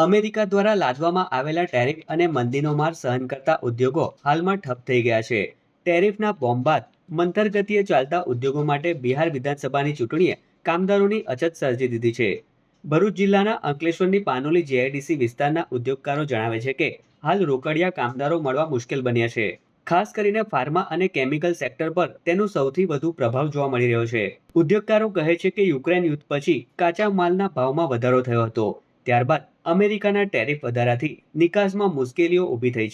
America દ્વારા લાદવામાં આવેલા ટેરિફ અને મંદીનો માર સહન કરતા ઉદ્યોગો હાલમાં ઠપ થઈ ગયા છે. ટેરિફના બોમ્બ બાદ મંથર ગતિએ ચાલતા ઉદ્યોગો માટે બિહાર વિધાનસભાની ચૂંટણીએ કામદારોની અછત સર્જી દીધી છે. ભરૂચ જિલ્લાના અંકલેશ્વરની પાનોલી જીઆઈડીસી વિસ્તારના ઉદ્યોગકારો જણાવે છે કે હાલ રોકડિયા કામદારો મળવા મુશ્કેલ બન્યા છે. ખાસ કરીને ફાર્મા અને કેમિકલ સેક્ટર પર તેનું સૌથી વધુ પ્રભાવ જોવા મળી રહ્યો છે. ઉદ્યોગકારો કહે છે કે યુક્રેન યુદ્ધ પછી કાચા માલના ભાવમાં વધારો થયો હતો. ત્યારબાદ અમેરિકાના ટેરિફ વધારાથી નિકાસમાં મુશ્કેલીઓ ઊભી થઈ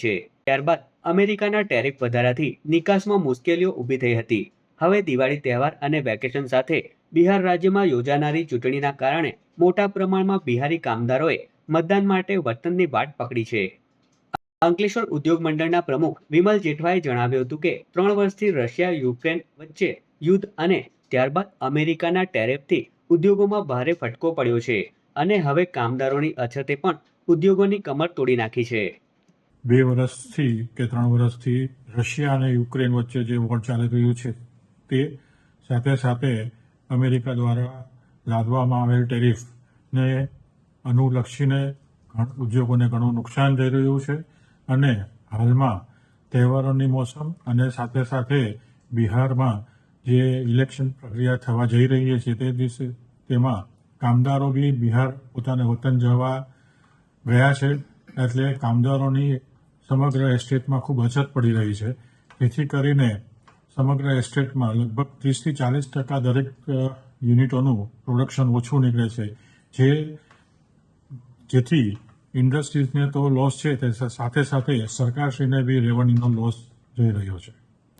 હતી. હવે દિવાળી તહેવાર અને વેકેશન સાથે બિહાર રાજ્યમાં યોજાનારી ચૂંટણીના કારણે મોટા પ્રમાણમાં બિહારી કામદારોએ મતદાન માટે વતનની વાટ પકડી છે. અંકલેશ્વર ઉદ્યોગ મંડળના પ્રમુખ વિમલ જેઠવાએ જણાવ્યું હતું કે 3 વર્ષથી રશિયા યુક્રેન વચ્ચે યુદ્ધ અને ત્યારબાદ અમેરિકાના ટેરિફથી ઉદ્યોગોમાં ભારે ફટકો પડ્યો છે અને હવે કામદારોની અછતે પણ ઉદ્યોગોની કમર તોડી નાખી છે. 2 વર્ષથી કે 3 વર્ષથી રશિયા અને યુક્રેન વચ્ચે જે વોર ચાલી રહ્યું છે તે સાથે સાથે અમેરિકા દ્વારા લાદવામાં આવેલ ટેરિફને અનુલક્ષીને ઉદ્યોગોને ઘણું નુકસાન થઈ રહ્યું છે અને હાલમાં તહેવારોની મોસમ અને સાથે સાથે બિહારમાં જે ઇલેક્શન પ્રક્રિયા થવા જઈ રહી છે તે દિવસે તેમાં કામદારો બી બિહાર પોતાને વતન જવા ગયા છે, એટલે કામદારોની સમગ્ર એસ્ટેટમાં ખૂબ અછત પડી રહી છે. જેથી કરીને સમગ્ર એસ્ટેટમાં લગભગ 30-40% દરેક યુનિટોનું પ્રોડક્શન ઓછું નીકળે છે, જેથી ઇન્ડસ્ટ્રીઝને તો લોસ છે તે સાથે સાથે સરકારશ્રીને બી રેવન્યુનો લોસ જઈ રહ્યો છે.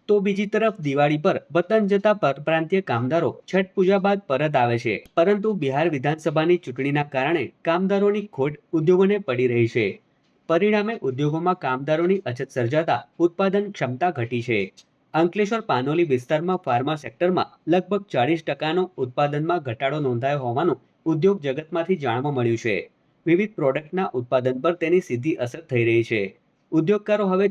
તો બીજી તરફ દિવાળી પર વતન જતા પરપ્રાંતીય કામદારો છઠ પૂજા બાદ પરત આવે છે, પરંતુ બિહાર વિધાનસભાની ચૂંટણીના કારણે કામદારોની ખોટ ઉદ્યોગોને પડી રહી છે. પરિણામે ઉદ્યોગોમાં કામદારોની અછત સર્જાતા ઉત્પાદન ક્ષમતા ઘટી છે. અંકલેશ્વર પાનોલી વિસ્તારમાં ફાર્મા સેક્ટરમાં લગભગ 40%નો ઉત્પાદનમાં ઘટાડો નોંધાયો હોવાનું ઉદ્યોગ જગતમાંથી જાણવા મળ્યું છે. વિવિધ પ્રોડક્ટના ઉત્પાદન પર તેની સીધી અસર થઈ રહી છે. ઉદ્યોગકારો હવે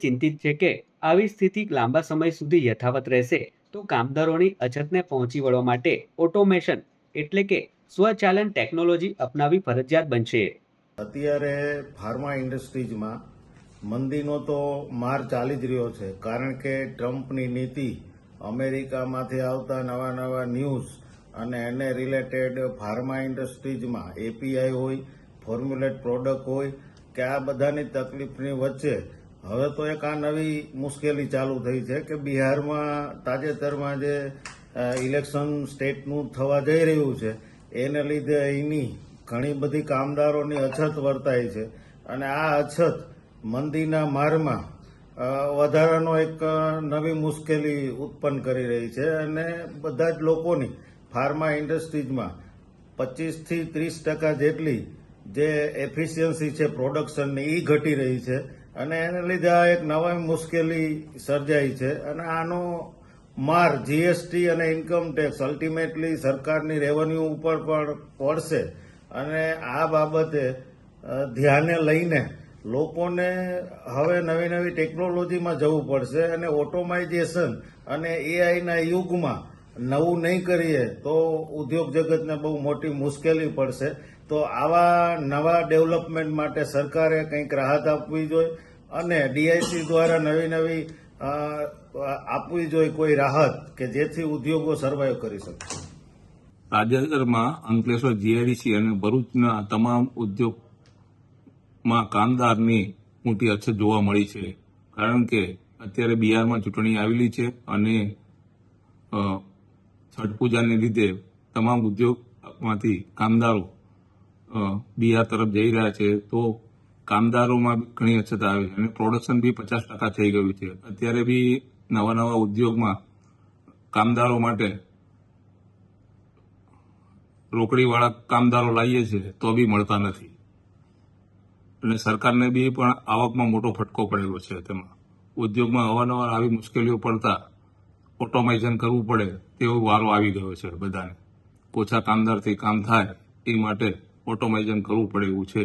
ચિંતિત છે કે આવી સ્થિતિ લાંબા સમય સુધી યથાવત રહેશે તો કામદારોની અછતને પહોંચી વળવા માટે ઓટોમેશન એટલે કે સ્વચાલન ટેકનોલોજી અપનાવવી ફરજિયાત બનશે. અત્યારે ફાર્મા ઇન્ડસ્ટ્રીઝમાં મંદીનો તો માર ચાલી જ રહ્યો છે, કારણ કે ટ્રમ્પની નીતિ, અમેરિકામાંથી આવતા નવા ન્યૂઝ અને એને રિલેટેડ ફાર્મા ઇન્ડસ્ટ્રીઝમાં એપીઆઈ હોય, ફોર્મ્યુલેટ પ્રોડક્ટ હોય કે આ બધાની તકલીફની વચ્ચે હવે તો એક આ નવી મુશ્કેલી ચાલુ થઈ છે કે બિહારમાં તાજેતરમાં જે ઇલેક્શન સ્ટેટનું થવા જઈ રહ્યું છે એને લીધે અહીંની ઘણી બધી કામદારોની અછત વર્તાય છે અને આ અછત મંદીના મારમાં વધારાનો એક નવી મુશ્કેલી ઉત્પન્ન કરી રહી છે અને બધા જ લોકોની ફાર્મા ઇન્ડસ્ટ્રીઝમાં 25-30% જેટલી જે એફિશિયન્સી છે પ્રોડક્શનની એ ઘટી રહી છે અને એને લીધે આ એક નવી મુશ્કેલી સર્જાઈ છે અને આનો માર જીએસટી અને ઇન્કમ ટેક્સ અલ્ટિમેટલી સરકારની રેવન્યુ ઉપર પણ પડશે અને આ બાબતે ધ્યાને લઈને લોકોને હવે નવી ટેકનોલોજીમાં જવું પડશે અને ઓટોમાઇઝેશન અને એઆઈના યુગમાં નવું નહીં કરીએ તો ઉદ્યોગ જગતને બહુ મોટી મુશ્કેલી પડશે. તો આવા નવા ડેવલપમેન્ટ માટે સરકારે કંઈક રાહત આપવી જોઈએ અને ડીઆઈસી દ્વારા નવી આપવી જોઈએ કોઈ રાહત કે જેથી ઉદ્યોગો સર્વાઈવ કરી શકે. તાજેતરમાં અંકલેશ્વર જીઆઈડીસી અને ભરૂચના તમામ ઉદ્યોગમાં કામદારની મોટી અછત જોવા મળી છે, કારણ કે અત્યારે બિહારમાં ચૂંટણી આવેલી છે અને છઠ પૂજાને લીધે તમામ ઉદ્યોગમાંથી કામદારો બિહાર તરફ જઈ રહ્યા છે, તો કામદારોમાં ઘણી અછત આવે છે અને પ્રોડક્શન બી 50% થઈ ગયું છે. અત્યારે બી નવા ઉદ્યોગમાં કામદારો માટે રોકડીવાળા કામદારો લાવીએ છીએ તો બી મળતા નથી અને સરકારને બી પણ આવકમાં મોટો ફટકો પડેલો છે. તેમાં ઉદ્યોગમાં અવારનવાર આવી મુશ્કેલીઓ પડતા ઓટોમેશન કરવું પડે તેવો વારો આવી ગયો છે. બધાને ઓછા કામદારથી કામ થાય એ માટે ઓટોમેશન કરવું પડે એવું છે.